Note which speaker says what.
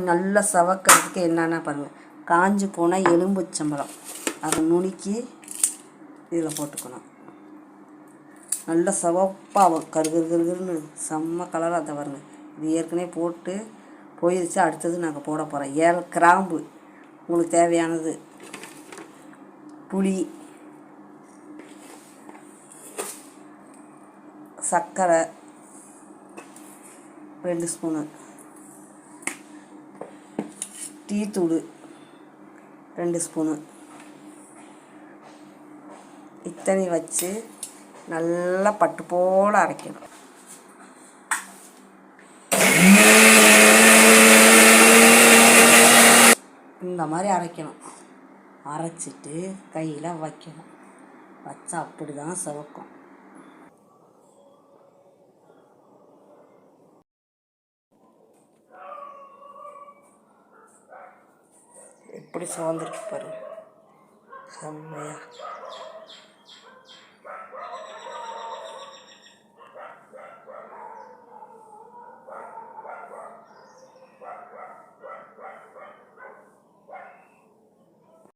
Speaker 1: நல்லா சவக்கிறதுக்கு என்னென்ன பாருங்கள், காஞ்சி போன எலும்புச்சம்பழம் அதை நுணுக்கி இதில் போட்டுக்கணும். நல்லா சிவப்பாக கருகருன்னு செம்ம கலராக அதை பாருங்க. இது ஏற்கனவே போட்டு போயிடுச்சு. அடுத்தது நாங்கள் போட போகிறோம் கிராம்பு, உங்களுக்கு தேவையானது, புளி, சர்க்கரை 2 ஸ்பூனு, டீத்தூள் 2 ஸ்பூனு, இத்தனை வச்சு நல்லா பட்டு போல் அரைக்கணும். இந்த மாதிரி அரைக்கணும். அரைச்சிட்டு கையில் வைக்கணும். வச்சா அப்படி தான் சிவக்கும். எப்படி சிவந்திருக்கு பாருங்க, செம்மையா.